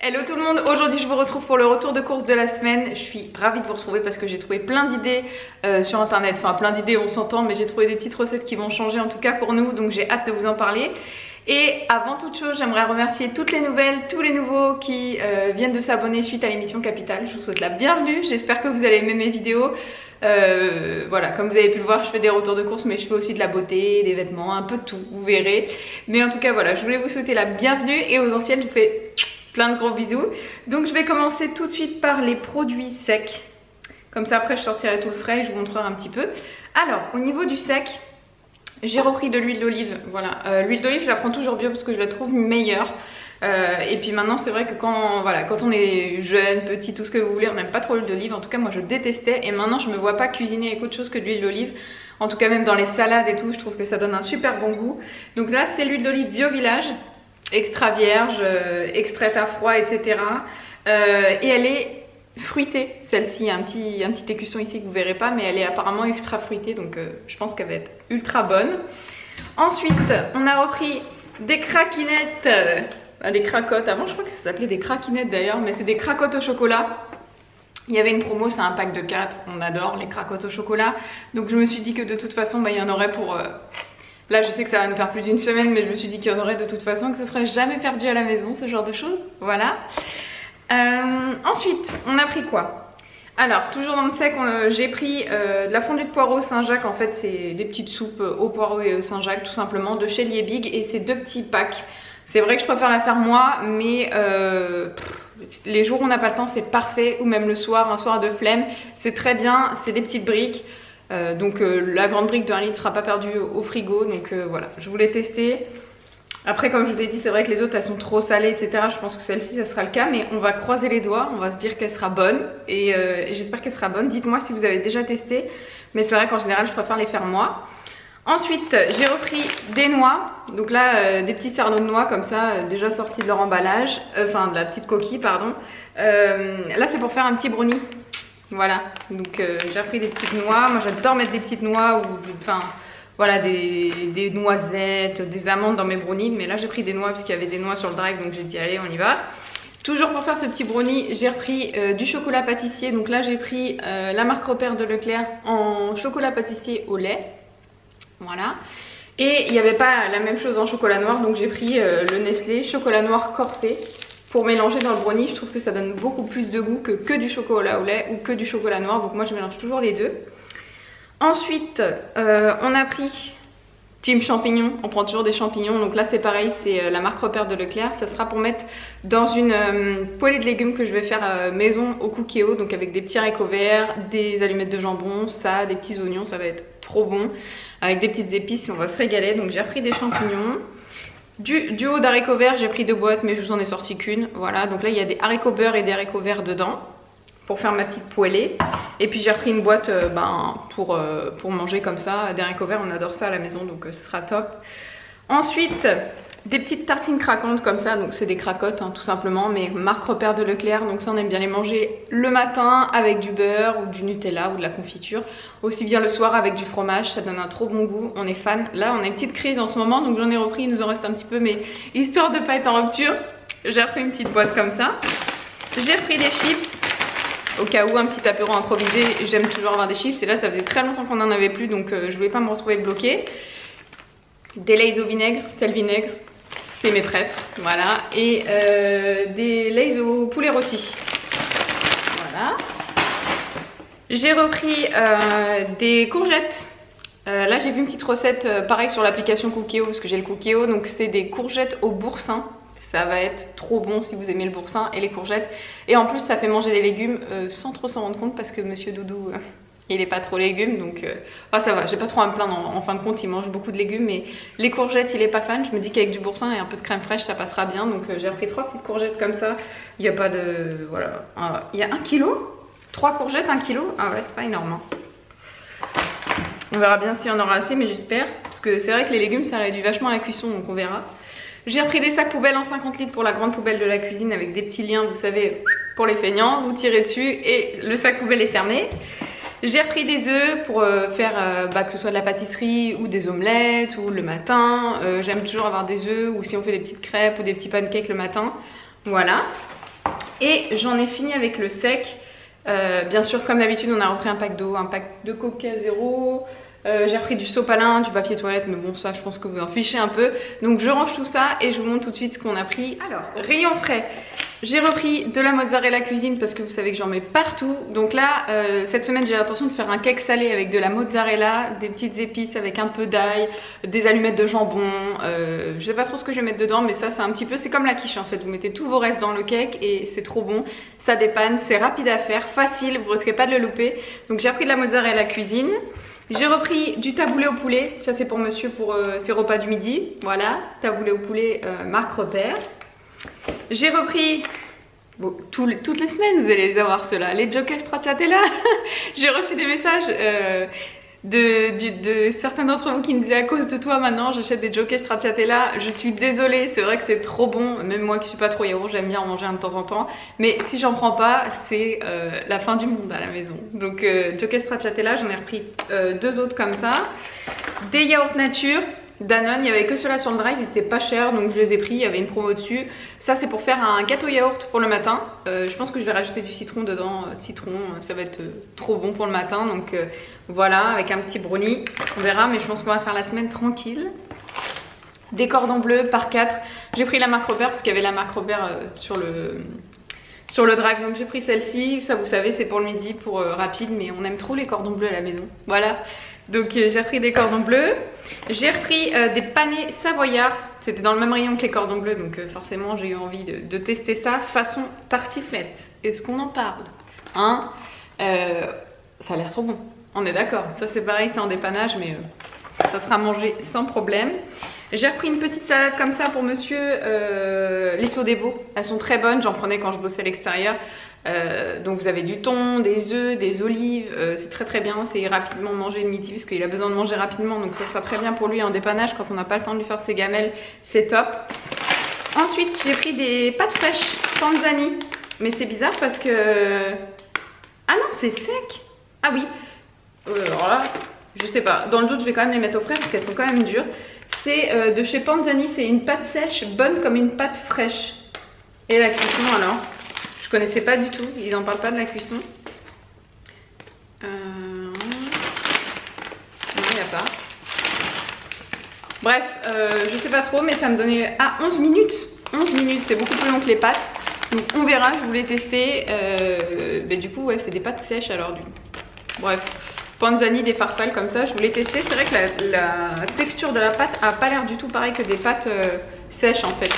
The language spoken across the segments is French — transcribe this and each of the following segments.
Hello tout le monde, aujourd'hui je vous retrouve pour le retour de course de la semaine. Je suis ravie de vous retrouver parce que j'ai trouvé plein d'idées sur internet, enfin plein d'idées on s'entend, mais j'ai trouvé des petites recettes qui vont changer en tout cas pour nous, donc j'ai hâte de vous en parler. Et avant toute chose, j'aimerais remercier toutes les nouvelles, tous les nouveaux qui viennent de s'abonner suite à l'émission Capitale. Je vous souhaite la bienvenue, j'espère que vous allez aimer mes vidéos. Voilà, comme vous avez pu le voir, je fais des retours de course, mais je fais aussi de la beauté, des vêtements, un peu de tout, vous verrez. Mais en tout cas voilà, je voulais vous souhaiter la bienvenue et aux anciennes je vous fais plein de gros bisous. Donc je vais commencer tout de suite par les produits secs. Comme ça après je sortirai tout le frais et je vous montrerai un petit peu. Alors au niveau du sec, j'ai repris de l'huile d'olive. Voilà, l'huile d'olive je la prends toujours bio parce que je la trouve meilleure. Et puis maintenant c'est vrai que quand on est jeune, petit, tout ce que vous voulez, on n'aime pas trop l'huile d'olive. En tout cas moi je détestais et maintenant je me vois pas cuisiner avec autre chose que de l'huile d'olive. En tout cas même dans les salades et tout, je trouve que ça donne un super bon goût. Donc là c'est l'huile d'olive Bio Village, extra vierge, extraite à froid, etc. Et elle est fruitée, celle-ci. Il y a un petit écusson ici que vous verrez pas, mais elle est apparemment extra fruitée, donc je pense qu'elle va être ultra bonne. Ensuite, on a repris des craquinettes, des cracottes. Avant, je crois que ça s'appelait des craquinettes d'ailleurs, mais c'est des cracottes au chocolat. Il y avait une promo, c'est un pack de 4, on adore les cracottes au chocolat. Donc je me suis dit que de toute façon, il y en aurait pour... Là je sais que ça va nous faire plus d'une semaine, mais je me suis dit qu'il y en aurait de toute façon, que ce serait jamais perdu à la maison, ce genre de choses. Voilà. Ensuite, on a pris quoi? Alors, toujours dans le sec, j'ai pris de la fondue de poireaux Saint-Jacques. En fait, c'est des petites soupes au poireau et au Saint-Jacques, tout simplement, de chez Liebig. Et c'est 2 petits packs. C'est vrai que je préfère la faire moi, mais les jours où on n'a pas le temps, c'est parfait. Ou même le soir, un soir de flemme, c'est très bien. C'est des petites briques. La grande brique de 1 litre sera pas perdue au frigo, donc voilà, je voulais tester. Après comme je vous ai dit, c'est vrai que les autres elles sont trop salées, etc. Je pense que celle-ci ça sera le cas, mais on va croiser les doigts, on va se dire qu'elle sera bonne et j'espère qu'elle sera bonne. Dites-moi si vous avez déjà testé, mais c'est vrai qu'en général je préfère les faire moi. Ensuite j'ai repris des noix, donc là des petits cerneaux de noix comme ça, déjà sortis de leur emballage, enfin de la petite coquille pardon. Là c'est pour faire un petit brownie. Voilà, donc j'ai pris des petites noix. Moi j'adore mettre des petites noix ou enfin voilà des noisettes, des amandes dans mes brownies. Mais là j'ai pris des noix puisqu'il y avait des noix sur le drive, donc j'ai dit allez on y va. Toujours pour faire ce petit brownie, j'ai repris du chocolat pâtissier. Donc là j'ai pris la marque Repère de Leclerc en chocolat pâtissier au lait. Voilà. Et il n'y avait pas la même chose en chocolat noir, donc j'ai pris le Nestlé chocolat noir corsé. Pour mélanger dans le brownie, je trouve que ça donne beaucoup plus de goût que du chocolat au lait ou que du chocolat noir. Donc moi je mélange toujours les deux. Ensuite, on a pris Team Champignons. On prend toujours des champignons. Donc là c'est pareil, c'est la marque Repère de Leclerc. Ça sera pour mettre dans une poêlée de légumes que je vais faire maison au Cookéo. Donc avec des petits haricots verts, des allumettes de jambon, ça, des petits oignons. Ça va être trop bon. Avec des petites épices, on va se régaler. Donc j'ai repris des champignons. Du haut d'haricots verts, j'ai pris 2 boîtes, mais je vous en ai sorti qu'une. Voilà, donc là il y a des haricots beurre et des haricots verts dedans pour faire ma petite poêlée. Et puis j'ai repris une boîte pour manger comme ça. Des haricots verts, on adore ça à la maison, donc ce sera top. Ensuite, des petites tartines craquantes comme ça, donc c'est des cracottes hein, tout simplement, mais marque Repère de Leclerc. Donc ça on aime bien les manger le matin avec du beurre ou du Nutella ou de la confiture. Aussi bien le soir avec du fromage, ça donne un trop bon goût, on est fan. Là on a une petite crise en ce moment, donc j'en ai repris, il nous en reste un petit peu, mais histoire de pas être en rupture, j'ai repris une petite boîte comme ça. J'ai repris des chips, au cas où un petit apéro improvisé, j'aime toujours avoir des chips. Et là ça faisait très longtemps qu'on n'en avait plus, donc je voulais pas me retrouver bloquée. Des Lay's au vinaigre, sel vinaigre, c'est mes préfs, voilà. Et des Lay's au poulet rôti. Voilà. J'ai repris des courgettes. Là j'ai vu une petite recette pareil sur l'application Cookéo, parce que j'ai le Cookéo. Donc c'est des courgettes au boursin. Ça va être trop bon si vous aimez le boursin et les courgettes. Et en plus ça fait manger les légumes sans trop s'en rendre compte, parce que monsieur Doudou... il est pas trop légumes, donc ça va, j'ai pas trop à me plaindre. En fin de compte il mange beaucoup de légumes, mais les courgettes il est pas fan. Je me dis qu'avec du boursin et un peu de crème fraîche ça passera bien. Donc j'ai repris 3 petites courgettes comme ça. Il n'y a pas de... voilà, il y a 1 kg, 3 courgettes 1 kg. Ah ouais c'est pas énorme hein. On verra bien si on aura assez, mais j'espère, parce que c'est vrai que les légumes ça réduit vachement la cuisson, donc on verra. J'ai repris des sacs poubelles en 50 litres pour la grande poubelle de la cuisine, avec des petits liens, vous savez, pour les feignants. Vous tirez dessus et le sac poubelle est fermé. J'ai repris des œufs pour faire que ce soit de la pâtisserie ou des omelettes ou le matin. J'aime toujours avoir des œufs, ou si on fait des petites crêpes ou des petits pancakes le matin. Voilà. Et j'en ai fini avec le sec. Bien sûr, comme d'habitude, on a repris un pack d'eau, un pack de Coca Zéro. J'ai repris du sopalin, du papier toilette, mais bon, ça, je pense que vous en fichez un peu. Donc, je range tout ça et je vous montre tout de suite ce qu'on a pris. Alors, rayon frais. J'ai repris de la mozzarella cuisine parce que vous savez que j'en mets partout. Donc là, cette semaine, j'ai l'intention de faire un cake salé avec de la mozzarella, des petites épices avec un peu d'ail, des allumettes de jambon. Je sais pas trop ce que je vais mettre dedans, mais ça, c'est un petit peu, c'est comme la quiche en fait. Vous mettez tous vos restes dans le cake et c'est trop bon. Ça dépanne, c'est rapide à faire, facile, vous risquez pas de le louper. Donc j'ai repris de la mozzarella cuisine. J'ai repris du taboulé au poulet. Ça, c'est pour monsieur pour ses repas du midi. Voilà, taboulé au poulet marque Repère. J'ai repris, bon, toutes les semaines vous allez les avoir ceux-là, les Joker Stracciatella. J'ai reçu des messages de certains d'entre vous qui me disaient à cause de toi maintenant j'achète des Joker Stracciatella. Je suis désolée, c'est vrai que c'est trop bon, même moi qui suis pas trop yaourt, j'aime bien en manger un de temps en temps, mais si j'en prends pas c'est la fin du monde à la maison. Donc Joker Stracciatella, j'en ai repris deux autres comme ça. Des yaourts nature Danone, il n'y avait que ceux-là sur le drive, ils étaient pas chers donc je les ai pris, il y avait une promo dessus. Ça c'est pour faire un gâteau yaourt pour le matin. Je pense que je vais rajouter du citron dedans, citron, ça va être trop bon pour le matin. Donc voilà, avec un petit brownie, on verra, mais je pense qu'on va faire la semaine tranquille. Des cordons bleus par 4. J'ai pris la marque Repère parce qu'il y avait la marque Repère sur le drive, donc j'ai pris celle-ci. Ça vous savez c'est pour le midi, pour rapide, mais on aime trop les cordons bleus à la maison. Voilà. Donc j'ai repris des cordons bleus. J'ai repris des panais savoyards. C'était dans le même rayon que les cordons bleus, donc forcément j'ai eu envie de tester ça façon tartiflette. Est-ce qu'on en parle hein? Ça a l'air trop bon, on est d'accord. Ça c'est pareil, c'est en dépannage, mais ça sera mangé sans problème. J'ai repris une petite salade comme ça pour monsieur, les Sodebo. Elles sont très bonnes, j'en prenais quand je bossais à l'extérieur. Donc vous avez du thon, des œufs, des olives, c'est très très bien, c'est rapidement mangé le midi parce qu'il a besoin de manger rapidement, donc ça sera très bien pour lui en dépannage quand on n'a pas le temps de lui faire ses gamelles, c'est top. Ensuite j'ai pris des pâtes fraîches Panzani, mais c'est bizarre parce que... Ah non c'est sec. Ah oui, alors là je sais pas, dans le doute je vais quand même les mettre au frais parce qu'elles sont quand même dures. C'est de chez Panzani, c'est une pâte sèche bonne comme une pâte fraîche. Et la cuisson alors, je connaissais pas du tout, ils n'en parlent pas de la cuisson. Non, il n'y a pas. Bref, je sais pas trop, mais ça me donnait... Ah, 11 minutes 11 minutes, c'est beaucoup plus long que les pâtes. Donc on verra, je voulais tester. Mais du coup, ouais, c'est des pâtes sèches alors. Bref, Panzani, des farfales comme ça, je voulais tester. C'est vrai que la texture de la pâte a pas l'air du tout pareil que des pâtes sèches en fait.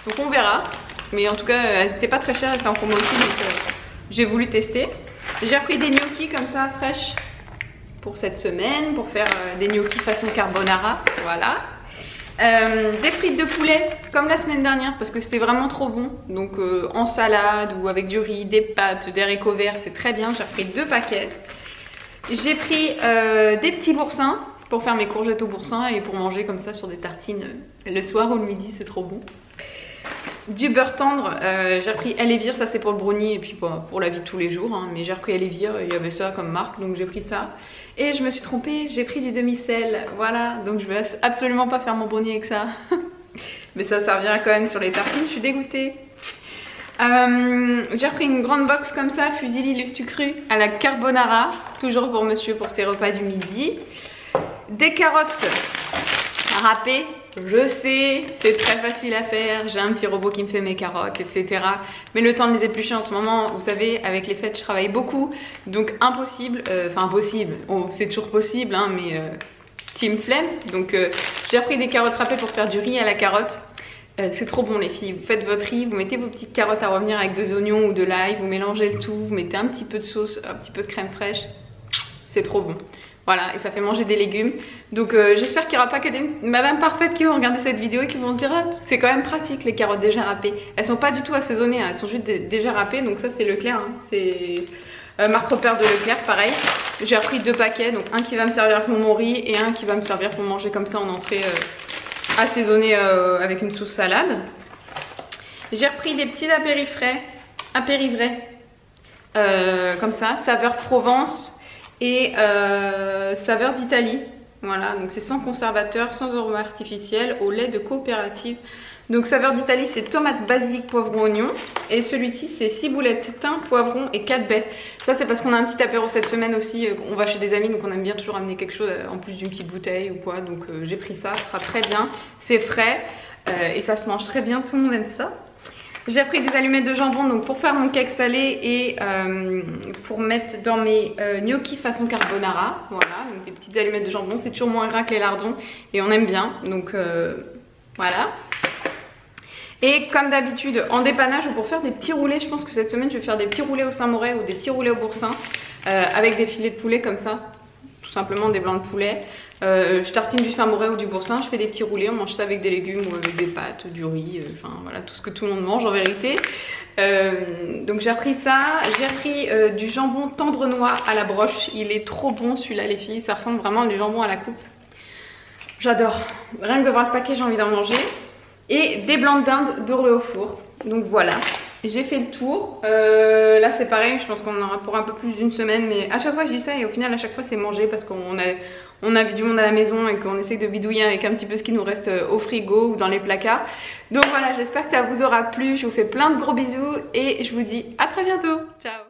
Donc on verra. Mais en tout cas, elles n'étaient pas très chères, elles étaient en promo aussi, donc j'ai voulu tester. J'ai repris des gnocchis comme ça, fraîches, pour cette semaine, pour faire des gnocchis façon carbonara, voilà. Des frites de poulet, comme la semaine dernière, parce que c'était vraiment trop bon. Donc en salade ou avec du riz, des pâtes, des haricots verts, c'est très bien. J'ai repris 2 paquets. J'ai pris des petits boursins, pour faire mes courgettes au boursin et pour manger comme ça sur des tartines le soir ou le midi, c'est trop bon. Du beurre tendre, j'ai repris Elevir, ça c'est pour le brownie et puis pour la vie de tous les jours, hein, mais j'ai repris Elevir, il y avait ça comme marque donc j'ai pris ça. Et je me suis trompée, j'ai pris du demi-sel, voilà, donc je vais absolument pas faire mon brownie avec ça. Mais ça servira quand même sur les tartines, je suis dégoûtée. J'ai repris une grande box comme ça, fusilli lustu cru à la carbonara, toujours pour monsieur pour ses repas du midi. Des carottes râpées. Je sais, c'est très facile à faire, j'ai un petit robot qui me fait mes carottes, etc. Mais le temps de les éplucher en ce moment, vous savez, avec les fêtes, je travaille beaucoup. Donc impossible, enfin impossible, c'est toujours possible, hein, mais team flemme. Donc j'ai repris des carottes râpées pour faire du riz à la carotte. C'est trop bon les filles, vous faites votre riz, vous mettez vos petites carottes à revenir avec 2 oignons ou de l'ail, vous mélangez le tout, vous mettez un petit peu de sauce, un petit peu de crème fraîche. C'est trop bon. Voilà, et ça fait manger des légumes. Donc j'espère qu'il n'y aura pas que des madames parfaites qui vont regarder cette vidéo et qui vont se dire ah, c'est quand même pratique les carottes déjà râpées. Elles sont pas du tout assaisonnées, hein, elles sont juste déjà râpées. Donc ça c'est Leclerc, hein. C'est marque Repère de Leclerc, pareil. J'ai repris 2 paquets, donc un qui va me servir pour mon riz et un qui va me servir pour manger comme ça en entrée assaisonné avec une sauce salade. J'ai repris des petits apérivrés comme ça, saveur Provence et saveur d'Italie. Voilà, donc c'est sans conservateur, sans arôme artificiel, au lait de coopérative Donc saveur d'Italie, c'est tomate, basilic, poivron, oignon. Et celui-ci, c'est ciboulettes, thym, poivron et 4 baies. Ça, c'est parce qu'on a un petit apéro cette semaine aussi. On va chez des amis, donc on aime bien toujours amener quelque chose en plus d'une petite bouteille ou quoi. Donc j'ai pris ça, ce sera très bien. C'est frais et ça se mange très bien, tout le monde aime ça. J'ai pris des allumettes de jambon donc pour faire mon cake salé et pour mettre dans mes gnocchis façon carbonara. Voilà, donc des petites allumettes de jambon, c'est toujours moins gras que les lardons et on aime bien. Donc voilà. Et comme d'habitude, en dépannage ou pour faire des petits roulés, je pense que cette semaine je vais faire des petits roulés au Saint-Moré ou des petits roulés au boursin avec des filets de poulet comme ça, tout simplement des blancs de poulet. Je tartine du Saint-Moré ou du boursin, je fais des petits roulés, on mange ça avec des légumes ou avec des pâtes, du riz, enfin voilà, tout ce que tout le monde mange en vérité. Donc j'ai repris ça, j'ai repris du jambon tendre noix à la broche, il est trop bon celui-là les filles, ça ressemble vraiment à du jambon à la coupe. J'adore, rien que de voir le paquet j'ai envie d'en manger. Et des blancs de dinde dorés au four. Donc voilà, j'ai fait le tour. Là c'est pareil, je pense qu'on en aura pour un peu plus d'une semaine. Mais à chaque fois je dis ça et au final à chaque fois c'est manger parce qu'on a vu du monde à la maison et qu'on essaie de bidouiller avec un petit peu ce qui nous reste au frigo ou dans les placards. Donc voilà, j'espère que ça vous aura plu. Je vous fais plein de gros bisous et je vous dis à très bientôt. Ciao.